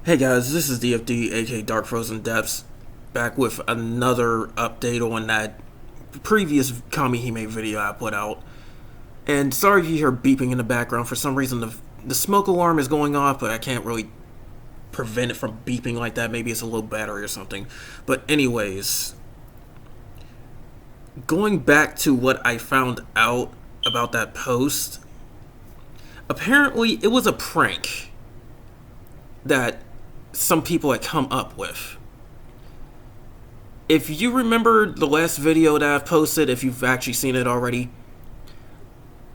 Hey guys, this is DFD, aka Dark Frozen Depths, back with another update on that previous Kamihime video I put out. And sorry if you hear beeping in the background. For some reason, the smoke alarm is going off, but I can't really prevent it from beeping like that. Maybe it's a low battery or something. But anyways, going back to what I found out about that post, apparently it was a prank that some people had come up with. If you remember the last video that I've posted, if you've actually seen it already,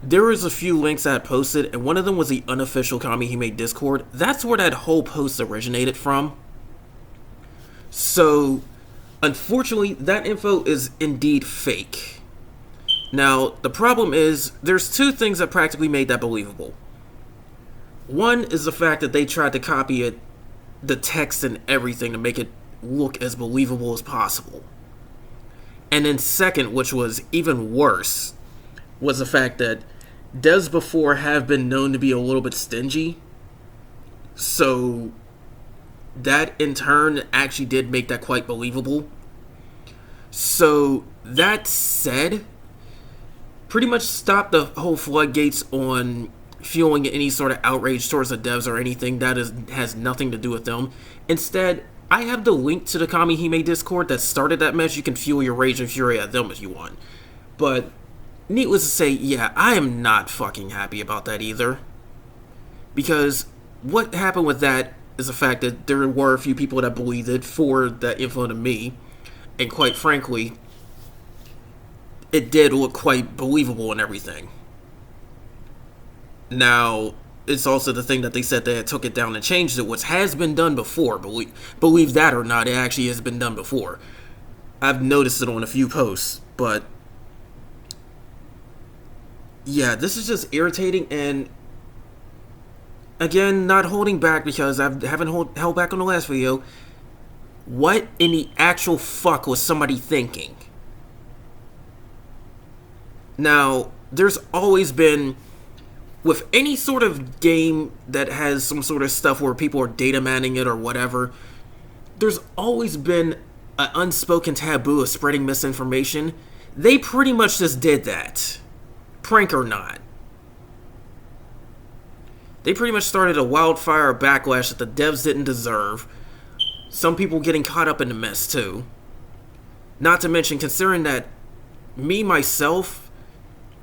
there was a few links that I posted, and one of them was the unofficial Kamihime Discord. That's where that whole post originated from. So, unfortunately, that info is indeed fake. Now, the problem is, there's two things that practically made that believable. One is the fact that they tried to copy it, the text and everything, to make it look as believable as possible. And then second, which was even worse, was the fact that devs before have been known to be a little bit stingy. So that in turn actually did make that quite believable. So that said, pretty much stopped the whole floodgates on fueling any sort of outrage towards the devs or anything that has nothing to do with them. Instead, I have the link to the Kamihime Discord that started that mess. You can fuel your rage and fury at them if you want. But needless to say, yeah, I am not fucking happy about that either. Because what happened with that is the fact that there were a few people that believed it for that info to me. And quite frankly, it did look quite believable and everything. Now, it's also the thing that they said they took it down and changed it, which has been done before. Believe that or not, it actually has been done before. I've noticed it on a few posts, but yeah, this is just irritating. And again, not holding back because I haven't held back on the last video. What in the actual fuck was somebody thinking? Now, there's always been, with any sort of game that has some sort of stuff where people are data manning it or whatever, there's always been an unspoken taboo of spreading misinformation. They pretty much just did that, prank or not. They pretty much started a wildfire backlash that the devs didn't deserve. Some people getting caught up in the mess too. Not to mention, considering that me, myself,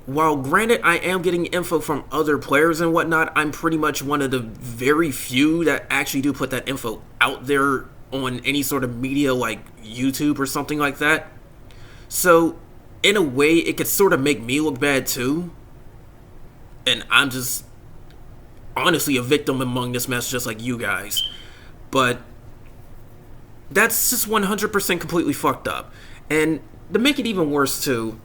while granted I am getting info from other players and whatnot, I'm pretty much one of the very few that actually do put that info out there on any sort of media like YouTube or something like that. So, in a way, it could sort of make me look bad too. And I'm just honestly a victim among this mess just like you guys. But that's just 100% completely fucked up. And to make it even worse too,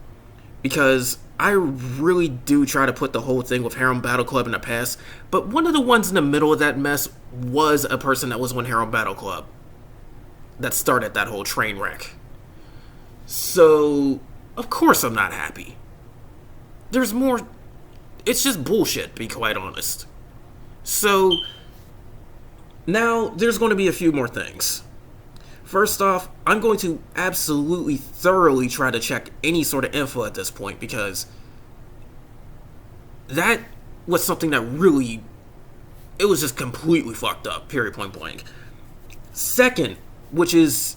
because I really do try to put the whole thing with Harem Battle Club in the past, but one of the ones in the middle of that mess was a person that was on Harem Battle Club that started that whole train wreck. So, of course I'm not happy. There's more. It's just bullshit, to be quite honest. So, now there's going to be a few more things. First off, I'm going to absolutely thoroughly try to check any sort of info at this point, because that was something that really, it was just completely fucked up, period, point blank. Second, which is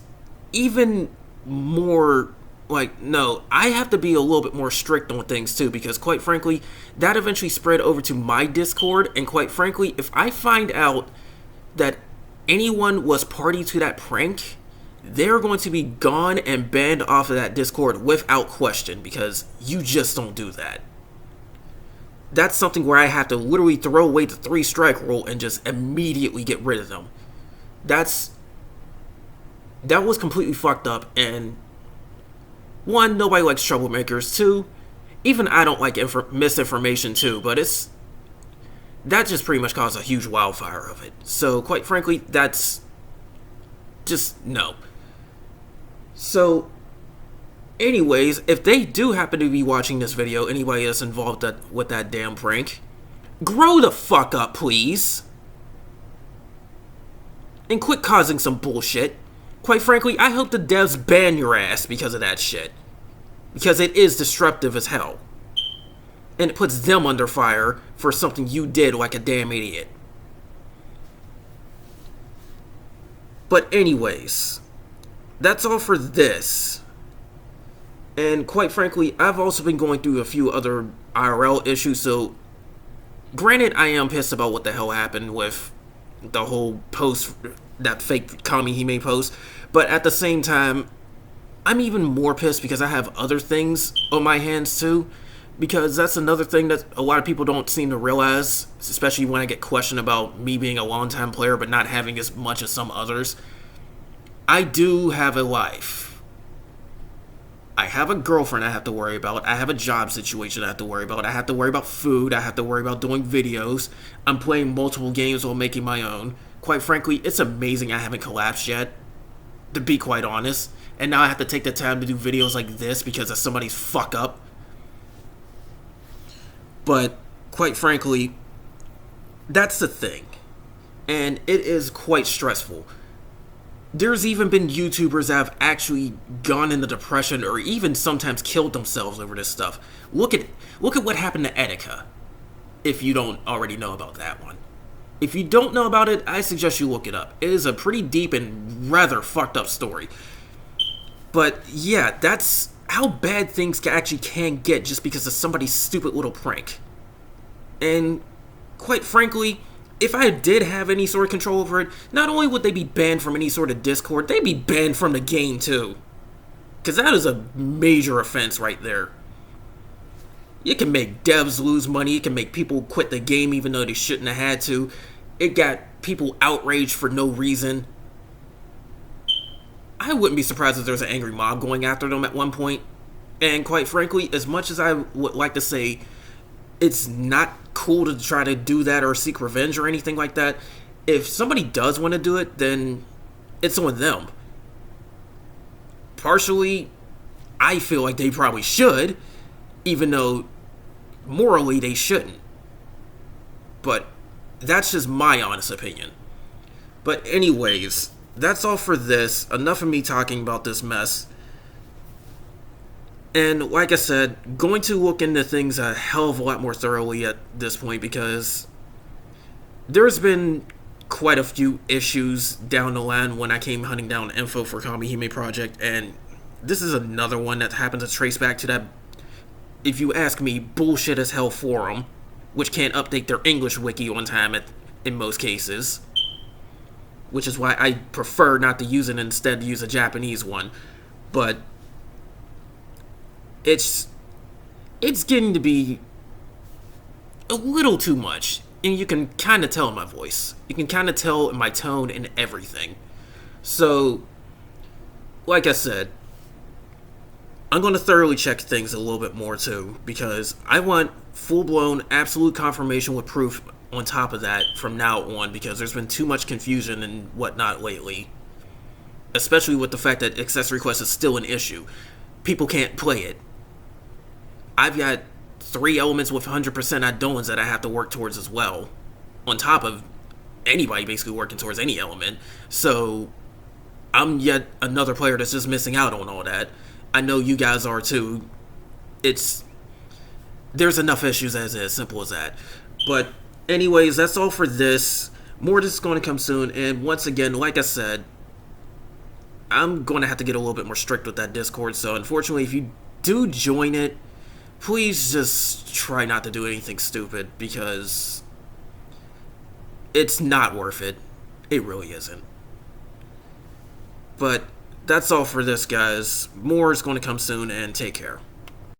even more like, no, I have to be a little bit more strict on things too, because quite frankly, that eventually spread over to my Discord, and quite frankly, if I find out that anyone was party to that prank, they're going to be gone and banned off of that Discord without question, because you just don't do that. That's something where I have to literally throw away the 3-strike rule and just immediately get rid of them. That was completely fucked up, and one, nobody likes troublemakers. Two, even I don't like misinformation too, but that just pretty much caused a huge wildfire of it. So, quite frankly, that's just no. So, anyways, if they do happen to be watching this video, anybody that's involved with that damn prank, grow the fuck up, please. And quit causing some bullshit. Quite frankly, I hope the devs ban your ass because of that shit. Because it is disruptive as hell. And it puts them under fire for something you did like a damn idiot. But anyways, that's all for this. And quite frankly, I've also been going through a few other IRL issues, so granted, I am pissed about what the hell happened with the whole post, that fake Kamihime post, but at the same time, I'm even more pissed because I have other things on my hands too, because that's another thing that a lot of people don't seem to realize, especially when I get questioned about me being a longtime player but not having as much as some others. I do have a life. I have a girlfriend I have to worry about. I have a job situation I have to worry about. I have to worry about food. I have to worry about doing videos. I'm playing multiple games while making my own. Quite frankly, it's amazing I haven't collapsed yet, to be quite honest. And now I have to take the time to do videos like this because of somebody's fuck up. But, quite frankly, that's the thing. And it is quite stressful. There's even been YouTubers that have actually gone into depression or even sometimes killed themselves over this stuff. Look at what happened to Etika, if you don't already know about that one. If you don't know about it, I suggest you look it up. It is a pretty deep and rather fucked up story. But yeah, that's how bad things actually can get just because of somebody's stupid little prank. And quite frankly, if I did have any sort of control over it, not only would they be banned from any sort of Discord, they'd be banned from the game too. Because that is a major offense right there. It can make devs lose money, it can make people quit the game even though they shouldn't have had to. It got people outraged for no reason. I wouldn't be surprised if there was an angry mob going after them at one point. And quite frankly, as much as I would like to say it's not cool to try to do that or seek revenge or anything like that, if somebody does want to do it, then it's on them. Partially, I feel like they probably should, even though morally they shouldn't. But that's just my honest opinion. But anyways, that's all for this. Enough of me talking about this mess. And like I said, going to look into things a hell of a lot more thoroughly at this point because there's been quite a few issues down the line when I came hunting down info for Kamihime Project, and this is another one that happens to trace back to that, if you ask me, bullshit as hell forum, which can't update their English wiki on time in most cases, which is why I prefer not to use it and instead use a Japanese one. But it's getting to be a little too much, and you can kind of tell in my voice. You can kind of tell in my tone and everything. So, like I said, I'm going to thoroughly check things a little bit more too, because I want full-blown absolute confirmation with proof on top of that from now on, because there's been too much confusion and whatnot lately. Especially with the fact that accessory quest is still an issue. People can't play it. I've got 3 elements with 100% Idolans that I have to work towards as well, on top of anybody basically working towards any element. So I'm yet another player that's just missing out on all that. I know you guys are too. There's enough issues as is, simple as that. But anyways, that's all for this. More is going to come soon, and once again, like I said, I'm going to have to get a little bit more strict with that Discord, so unfortunately, if you do join it, please just try not to do anything stupid, because it's not worth it. It really isn't. But that's all for this, guys. More is going to come soon, and take care.